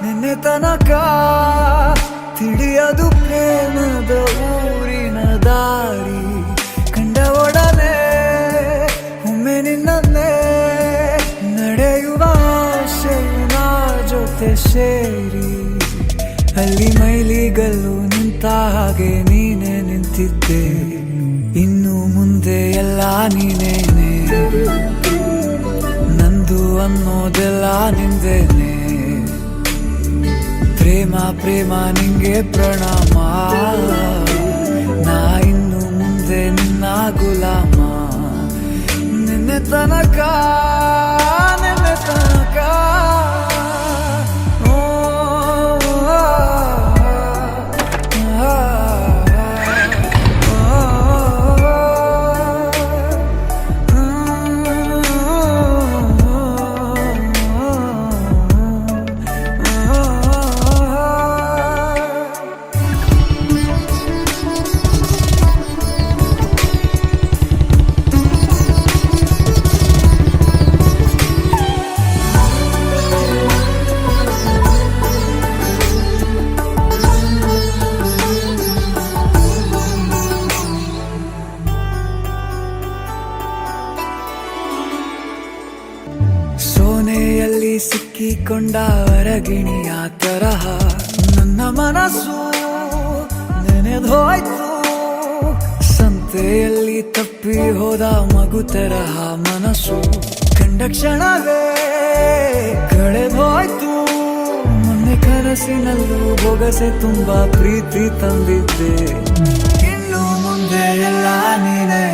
ನಿನ್ನೆ ತನಕ ತಿಳಿಯದು ಪ್ರೇಮದ ಊರಿನ ದಾರಿ. ಕಂಡ ಒಡನೆ ಒಮ್ಮೆ ನಿನ್ನೇ ನಡೆಯುವ ಆಸೆಯ ಜೊತೆ ಸೇರಿ, ಅಲ್ಲಿ ಮೈಲಿಗಲ್ಲು ನಿಂತ ಹಾಗೆ ನೀನೆ ನಿಂತಿದ್ದೆ. ಇನ್ನು ಮುಂದೆ ಎಲ್ಲ ನೀನೇನೆ, ನಂದು ಅನ್ನೋದೆಲ್ಲ ನಿಂದೇನೆ. ಪ್ರೇಮ ಪ್ರೇಮ ನಿಂಗೆ ಪ್ರಣಾಮ, ನಾ ಇನ್ನು ಮುಂದೆ ನಿನ್ನ ಗುಲಾಮ. ನಿನ್ನೆ ತನಕ ಸೋನೆಯಲ್ಲಿ ಸಿಕ್ಕಿಕೊಂಡ ಹೊರಗಿಣಿಯ ತರಹ ನನ್ನ ಮನಸ್ಸು ನೆನೆದೋಯ್ತು. ಸಂತೆಯಲ್ಲಿ ತಪ್ಪಿ ಹೋದ ಮಗು ತರಹ ಮನಸ್ಸು ಕಂಡ ಕ್ಷಣವೇ ಕಳೆದೋಯ್ತು. ಮೊನ್ನೆ ಕನಸಿನಲ್ಲೂ ಬೊಗಸೆ ತುಂಬಾ ಪ್ರೀತಿ ತಂದಿದ್ದೆ. ಇನ್ನು ಮುಂದೆ ಎಲ್ಲ ನೀನೇ,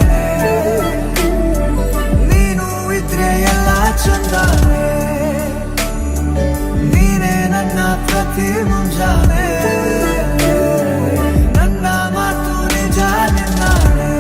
ನೀನು ಇದ್ರೆ ಎಲ್ಲ ಚಂದಾನೆ. ನೀನೇ ನನ್ನ ಪ್ರತಿ ಮುಂಜಾನೆ, ನನ್ನ ಮಾತು ನಿಜ ನಿನ್ನಾನೆ.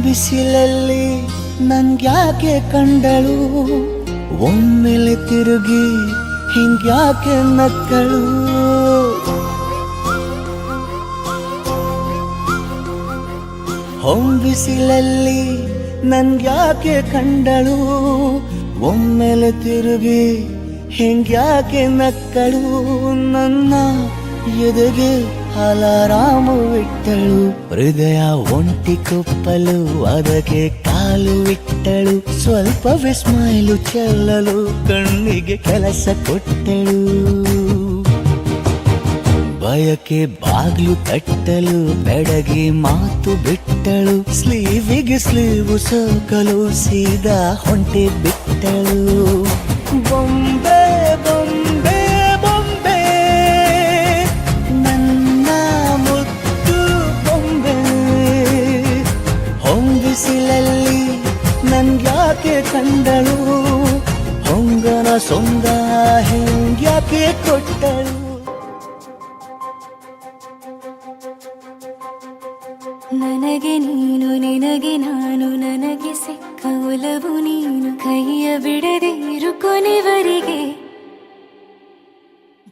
ಬಿಸಿಲಲ್ಲಿ ನನ್ಗ್ಯಾಕೆ ಕಂಡಳು, ಒಮ್ಮೆಲೆ ತಿರುಗಿ ಹಿಂಗ್ಯಾಕೆ ನಕ್ಕಳು. ಬಿಸಿಲಲ್ಲಿ ನನ್ಗ್ಯಾಕೆ ಕಂಡಳು, ಒಮ್ಮೆಲೆ ತಿರುಗಿ ಹಿಂಗ್ಯಾಕೆ ನಕ್ಕಳು. ನನ್ನ ಎದೆಗೆ ಅಲಾರಾಮು ಇಟ್ಟಳು, ಹೃದಯ ಒಂಟಿ ಕೊಪ್ಪಲು ಅದಕ್ಕೆ ಕಾಲು ಇಟ್ಟಳು. ಸ್ವಲ್ಪ ಸ್ಮೈಲು ಚೆಲ್ಲಲು ಕಣ್ಣಿಗೆ ಕೆಲಸ ಕೊಟ್ಟಳು. ಬಯಕೆ ಬಾಗ್ಲು ತಟ್ಟಲು ಬೆಡಗಿ ಮಾತು ಬಿಟ್ಟಳು. ಸ್ಲೀವಿಗೆ ಸ್ಲೀವು ಸೋಕಲು ಸೀದಾ ಹೊಂಟೆ ಬಿಟ್ಟಳು. ಬೊಂಬೆ ಬೊಂಬೆ ಬೊಂಬೆ ನನ್ನ ಮುದ್ದು ಬೊಂಬೆ. ಹೊಂಬಿಸಿಲಲ್ಲಿ ನನ್ಗ್ಯಾಕೆ ಕಂಡಳು, ಹೊಂಗನ ಸೊಂದ ಹಿಂಗ್ಯಾಕೆ ಕೊಟ್ಟಳು. ನನಗೆ ನೀನು ನಿನಗೆ ನಾನು, ನನಗೆ ಸಿಕ್ಕ ಒಲವು ನೀನು. ಕೈಯ ಬಿಡದಿರು ಕೊನೆವರೆಗೆ,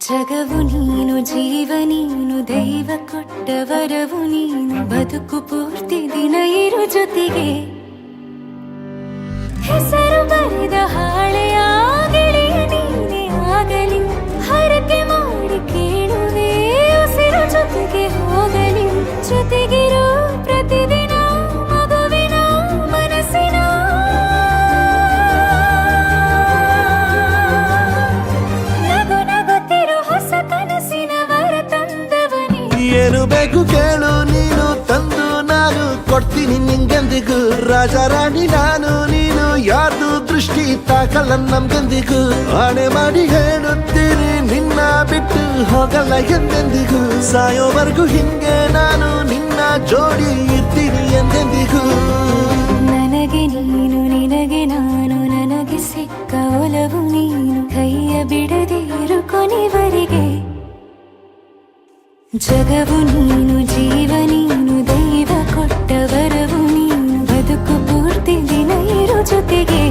ಜಗವು ನೀನು ಜೀವ ನೀನು, ದೈವ ಕೊಟ್ಟ ವರವು ನೀನು. ಬದುಕು ಪೂರ್ತಿ ದಿನ ಇರು ಜೊತೆಗೆ, ಹೆಸರು ಬರೆದ ಹಾಳೆಯ ಗೆಳೆಯ ನೀನೇ ಆಗಲಿ. ಹರಕೆ ಮಾಡಿ ಕೇಳುವೆ ಉಸಿರು ಜೊತೆಗೆ ಹೋಗಲಿ. ಜೊತೆಗಿರೋ ಪ್ರತಿದಿನ ಮಗುವಿನ ಮನಸ್ಸಿನ ನಗು ನಗುತ್ತಿರೋ ಹೊಸ ಕನಸಿನ ವರ ತಂದವನೇ. ಏನು ಬೇಕು ಕೇಳು ನೀನು ತಂದು ನಾನು ಕೊಡ್ತೀನಿ ನಿಂಗೆಂದಿಗೂ ರಾಜ ರಾಣಿ ನಾನು ನೀನು ಯಾರ್ದು ದೃಷ್ಟಿ ತಾಕಲ್ಲ ನಮ್ಗೆಂದಿಗೂ ಆಣೆ ಮಾಡಿ ಹೇಳುತ್ತೀನಿ ನಿನ್ನ ಬಿಟ್ಟು ಹೋಗಲ್ಲ ಎಂದೆಂದಿಗೂ ಸಾಯೋವರೆಗೂ ಹಿಂಗೆ ನಾನು ನಿನ್ನ ಜೋಡಿ ಇರ್ತೀನಿ ಎಂದೆಂದಿಗೂ ನನಗೆ ನೀನು ನಿನಗೆ ನಾನು ನನಗೆ ಸಿಕ್ಕ ಒಲವು ನೀನು ಕೈಯ ಬಿಡದೆ ಇರು ಕೊನೆವರೆಗೆ ಜಗವು ನೀನು ಜೀವ ನೀನು ದೈವ ಕೊಟ್ಟ ವರವು ನೀನು ಬದುಕು ಪೂರ್ತಿ ದಿನ ಇರು ಜೊತೆಗೆ